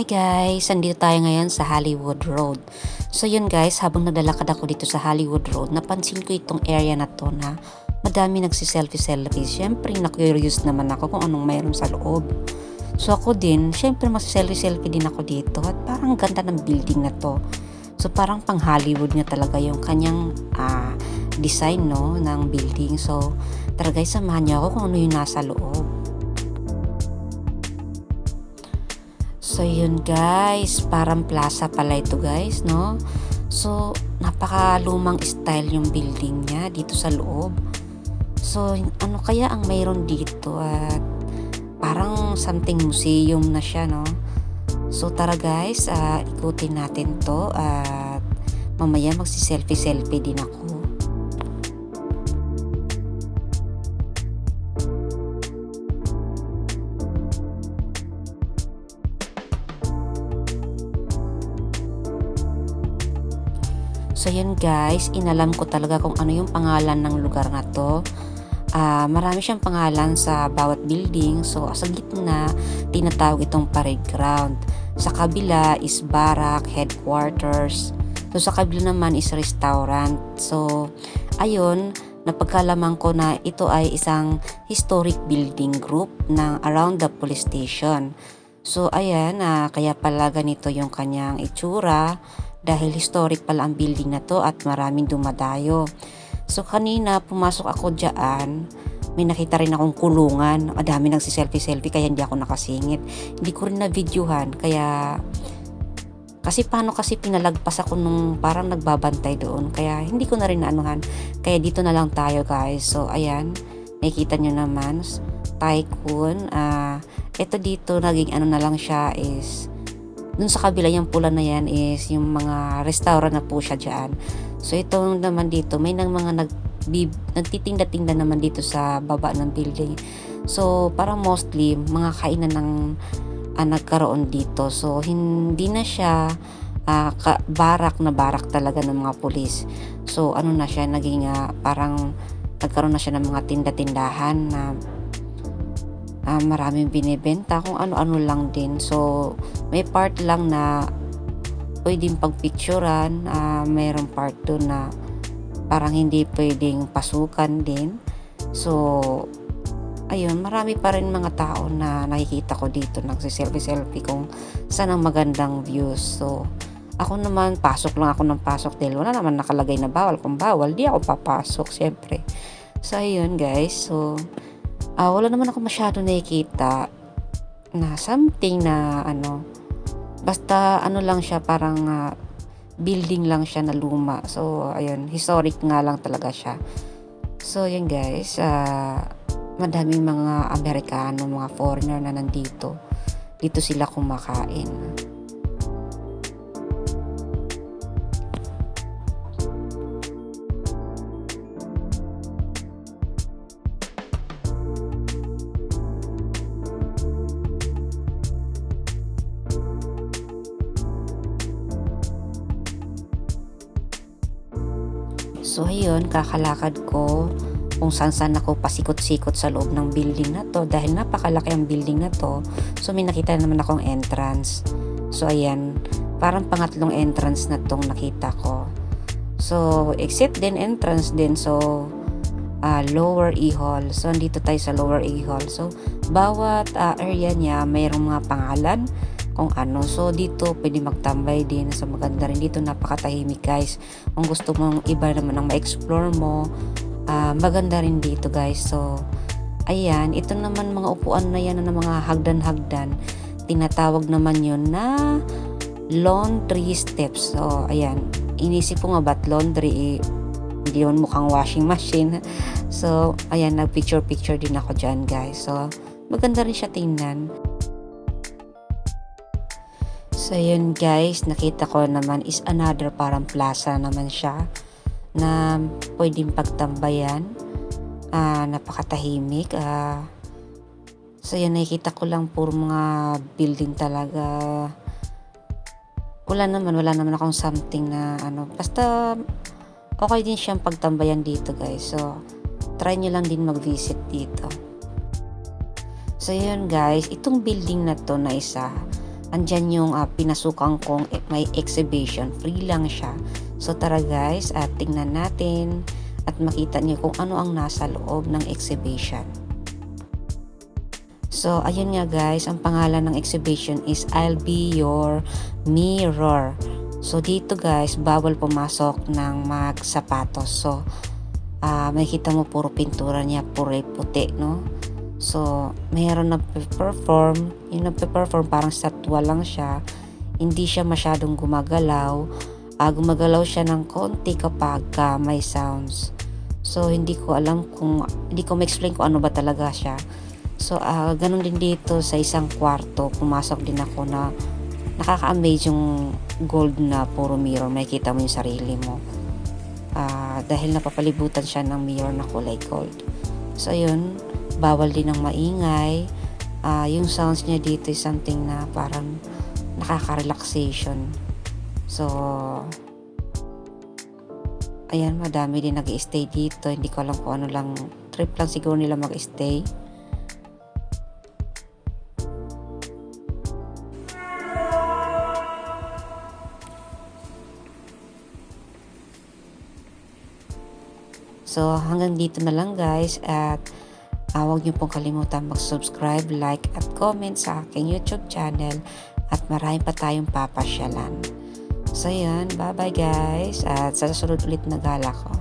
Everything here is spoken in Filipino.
Hi guys! Nandito tayo ngayon sa Hollywood Road. So yun guys, habang naglalakad ako dito sa Hollywood Road, napansin ko itong area na to na madami nagsiselfie-selfie. Siyempre, na-curious naman ako kung anong mayroon sa loob. So ako din, siyempre magsiselfie-selfie din ako dito at parang ganda ng building na to. So parang pang Hollywood nga talaga yung kanyang design no, ng building. So tara guys, samahan niyo ako kung ano yung nasa loob. So yun guys, parang plaza pala ito guys, no? So napakalumang style yung building niya dito sa loob. So ano kaya ang mayroon dito at parang something museum na siya, no? So tara guys, ikutin natin to at mamaya magsi-selfie-selfie din ako. So yun guys, inalam ko talaga kung ano yung pangalan ng lugar na to. Marami siyang pangalan sa bawat building. So sa gitna, tinatawag itong parade ground. Sa kabila is barak, headquarters. So sa kabila naman is restaurant. So ayun, napagkalaman ko na ito ay isang historic building group ng around the police station. So ayan, kaya pala ganito yung kanyang itsura. Dahil historic pala ang building na to at maraming dumadayo. So kanina pumasok ako dyan, may nakita rin akong kulungan. Dami nagsiselfie-selfie kaya hindi ako nakasingit. Hindi ko rin na-videohan kaya kasi paano kasi pinalagpas ako nung parang nagbabantay doon. Kaya hindi ko na rin naanuhan. Kaya dito na lang tayo guys. So ayan, nakikita nyo naman, Tycoon. Ito dito naging ano na lang siya is dun sa kabila yung pula na yan is yung mga restaurant na po siya dyan. So ito naman dito may nang mga nagtitinda-tinda naman dito sa baba ng building. So parang mostly mga kainan ng nagkaroon dito. So hindi na siya barak na barak talaga ng mga pulis. So ano na siya naging parang nagkaroon na siya ng mga tinda-tindahan na maraming binibenta kung ano-ano lang din. So may part lang na pwedeng pagpicturan, mayroong part doon na parang hindi pwedeng pasukan din. So ayun, marami pa rin mga tao na nakikita ko dito nagsiselfie-selfie kung saan ang magandang views. So ako naman, pasok lang ako ng pasok dahil wala naman nakalagay na bawal. Kung bawal, di ako papasok syempre. So ayun guys, so wala naman ako masyado nakikita na something na basta lang siya parang building lang siya na luma. So ayun, historic nga lang talaga siya. So yun guys, madaming mga Amerikano, mga foreigner na nandito. Dito sila kumakain. So ayun, kakalakad ko kung saan ako pasikot-sikot sa loob ng building na to dahil napakalaki ang building na to. So may nakita naman akong entrance. So ayan, parang pangatlong entrance na tong nakita ko. So exit din, entrance din. So lower E hall. So andito tayo sa lower E hall. So bawat area niya mayroong mga pangalan kung ano. So dito pwede magtambay din. So maganda rin dito, napakatahimik guys. Kung gusto mong iba naman ang ma-explore mo, maganda rin dito guys. So ayan, ito naman mga upuan na yan na mga hagdan-hagdan. Tinatawag naman yun na laundry steps. So ayan, inisip ko nga ba't laundry, hindi yun mukhang washing machine. So ayan, nag-picture din ako dyan guys. So maganda rin siya tingnan. So yun guys, nakita ko naman is another parang plaza naman siya na pwedeng pagtambayan. Napakatahimik. So yun, nakikita ko lang puro mga building talaga. Wala naman akong something na basta okay din siyang pagtambayan dito guys. So try nyo lang din mag-visit dito. So yun guys, itong building na to na isa, andyan yung pinasukan kong may exhibition. Free lang siya. So tara guys, at tingnan natin at makita niyo kung ano ang nasa loob ng exhibition. So ayun nga guys, ang pangalan ng exhibition is I'll Be Your Mirror. So dito guys, bawal pumasok ng magsapatos. So makikita mo puro pintura niya, puro puti, no? So mayroon na perform, yung nagpe-perform parang statwa lang siya. Hindi siya masyadong gumagalaw. Gumagalaw siya ng konti kapag may sounds. So hindi ko ma-explain kung ano ba talaga siya. So ganun din dito sa isang kwarto, pumasok din ako na nakaka-amaze yung gold na puro mirror. Makikita mo yung sarili mo. Dahil napapalibutan siya ng mirror na kulay gold. So ayun, bawal din ng maingay. Yung sounds niya dito is something na parang nakaka-relaxation. So ayan, madami din nag-i-stay dito. Hindi ko alam kung ano lang, trip lang siguro nila mag-stay. So hanggang dito na lang guys, at huwag niyo pong kalimutan mag-subscribe, like at comment sa aking YouTube channel, at marami pa tayong papasyalan. So yan, bye bye guys, at sa susunod ulit na gala ko.